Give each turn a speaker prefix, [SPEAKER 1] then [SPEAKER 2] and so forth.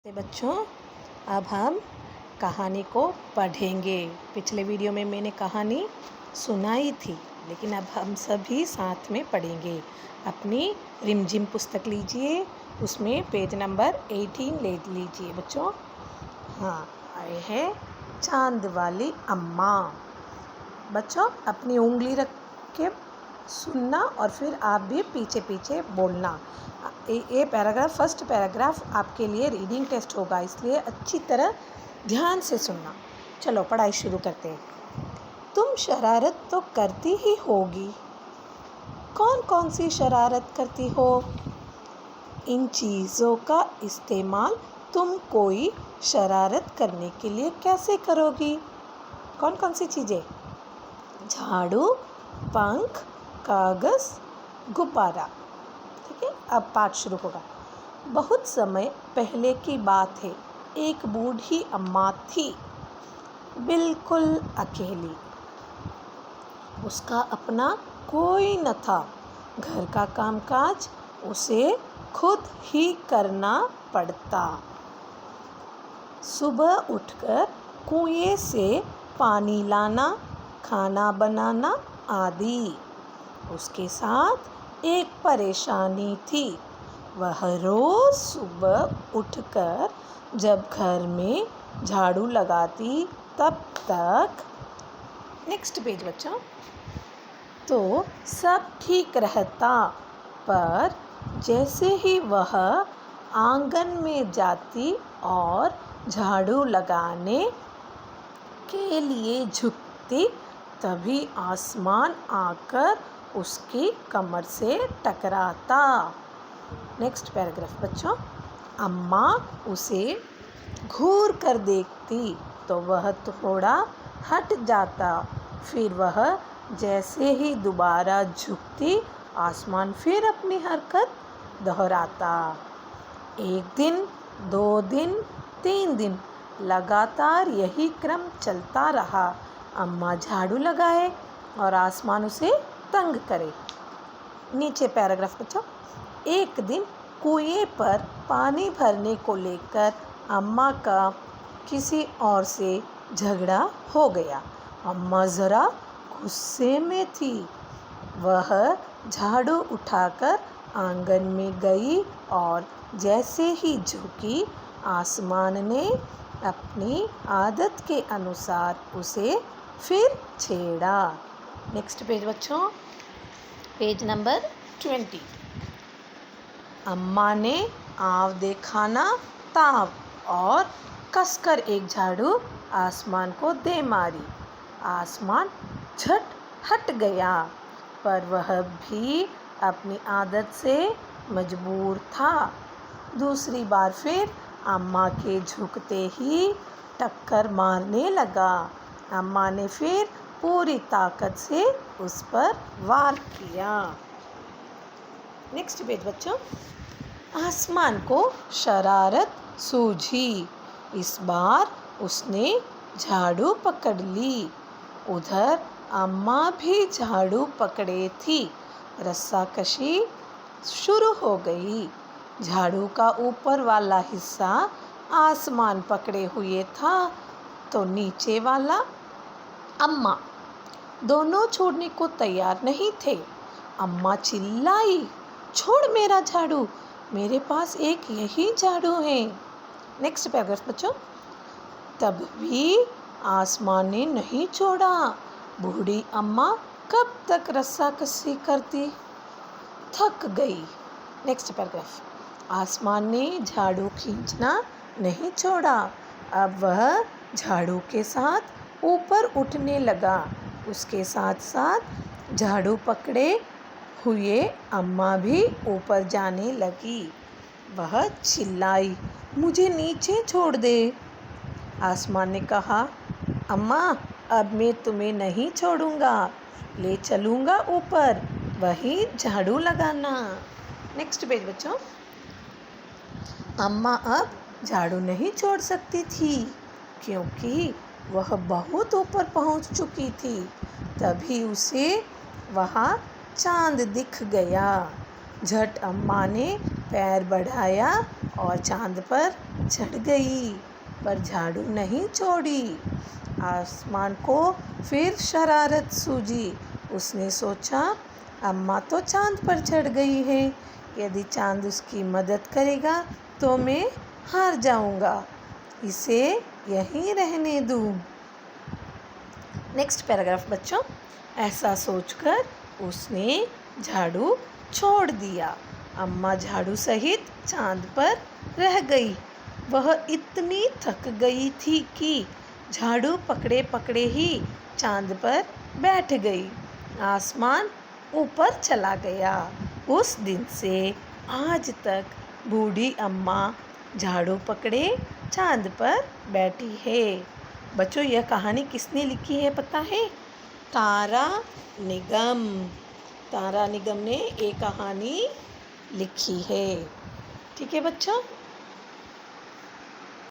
[SPEAKER 1] तो बच्चों, अब हम कहानी को पढ़ेंगे। पिछले वीडियो में मैंने कहानी सुनाई थी, लेकिन अब हम सभी साथ में पढ़ेंगे। अपनी रिमझिम पुस्तक लीजिए, उसमें पेज नंबर 18 ले लीजिए बच्चों। हाँ, आए हैं चांद वाली अम्मा। बच्चों, अपनी उंगली रख के सुनना और फिर आप भी पीछे पीछे बोलना। ये पैराग्राफ, फर्स्ट पैराग्राफ आपके लिए रीडिंग टेस्ट होगा, इसलिए अच्छी तरह ध्यान से सुनना। चलो पढ़ाई शुरू करते हैं। तुम शरारत तो करती ही होगी। कौन कौन सी शरारत करती हो? इन चीज़ों का इस्तेमाल तुम कोई शरारत करने के लिए कैसे करोगी? कौन कौन सी चीज़ें? झाड़ू, पंख, कागज़, गुब्बारा। ठीक है, अब पाठ शुरू होगा। बहुत समय पहले की बात है। एक बूढ़ी अम्मा थी, बिल्कुल अकेली। उसका अपना कोई न था। घर का कामकाज उसे खुद ही करना पड़ता। सुबह उठकर कुएं से पानी लाना, खाना बनाना आदि। उसके साथ एक परेशानी थी। वह रोज़ सुबह उठकर जब घर में झाड़ू लगाती तब तक, नेक्स्ट पेज बच्चों, तो सब ठीक रहता। पर जैसे ही वह आंगन में जाती और झाड़ू लगाने के लिए झुकती, तभी आसमान आकर उसकी कमर से टकराता। नेक्स्ट पैराग्राफ बच्चों। अम्मा उसे घूर कर देखती तो वह थोड़ा हट जाता। फिर वह जैसे ही दोबारा झुकती, आसमान फिर अपनी हरकत दोहराता। एक दिन, 2 दिन, 3 दिन लगातार यही क्रम चलता रहा। अम्मा झाड़ू लगाए और आसमान उसे तंग करे। नीचे पैराग्राफ बच्चों। एक दिन कुएं पर पानी भरने को लेकर अम्मा का किसी और से झगड़ा हो गया। अम्मा ज़रा गुस्से में थी। वह झाड़ू उठाकर आंगन में गई और जैसे ही झुकी, आसमान ने अपनी आदत के अनुसार उसे फिर छेड़ा। नेक्स्ट पेज बच्चों, पेज नंबर 20। अम्मा ने आव देखा ना ताव और कसकर एक झाड़ू आसमान को दे मारी। आसमान झट हट गया, पर वह भी अपनी आदत से मजबूर था। दूसरी बार फिर अम्मा के झुकते ही टक्कर मारने लगा। अम्मा ने फिर पूरी ताकत से उस पर वार किया। नेक्स्ट पेज बच्चों। आसमान को शरारत सूझी। इस बार उसने झाड़ू पकड़ ली। उधर अम्मा भी झाड़ू पकड़े थी। रस्साकशी शुरू हो गई। झाड़ू का ऊपर वाला हिस्सा आसमान पकड़े हुए था, तो नीचे वाला अम्मा। दोनों छोड़ने को तैयार नहीं थे। अम्मा चिल्लाई, छोड़ मेरा झाड़ू, मेरे पास एक यही झाड़ू है। नेक्स्ट पैराग्राफ बच्चों। तब भी आसमान ने नहीं छोड़ा। बूढ़ी अम्मा कब तक रस्साकशी करती, थक गई। Next paragraph. आसमान ने झाड़ू खींचना नहीं छोड़ा। अब वह झाड़ू के साथ ऊपर उठने लगा। उसके साथ साथ झाड़ू पकड़े हुए अम्मा भी ऊपर जाने लगी। वह चिल्लाई, मुझे नीचे छोड़ दे। आसमान ने कहा, अम्मा अब मैं तुम्हें नहीं छोड़ूंगा, ले चलूँगा ऊपर, वहीं झाड़ू लगाना। नेक्स्ट पेज बच्चों। अम्मा अब झाड़ू नहीं छोड़ सकती थी, क्योंकि वह बहुत ऊपर पहुंच चुकी थी। तभी उसे वहाँ चांद दिख गया। झट अम्मा ने पैर बढ़ाया और चांद पर चढ़ गई, पर झाड़ू नहीं छोड़ी। आसमान को फिर शरारत सूझी। उसने सोचा, अम्मा तो चांद पर चढ़ गई है, यदि चांद उसकी मदद करेगा तो मैं हार जाऊंगा, इसे यहीं रहने दूँ। नेक्स्ट पैराग्राफ बच्चों। ऐसा सोचकर उसने झाड़ू छोड़ दिया। अम्मा झाड़ू सहित चांद पर रह गई। वह इतनी थक गई थी कि झाड़ू पकड़े पकड़े ही चांद पर बैठ गई। आसमान ऊपर चला गया। उस दिन से आज तक बूढ़ी अम्मा झाड़ू पकड़े चांद पर बैठी है। बच्चों, यह कहानी किसने लिखी है पता है? तारा निगम। तारा निगम ने ये कहानी लिखी है। ठीक है बच्चों।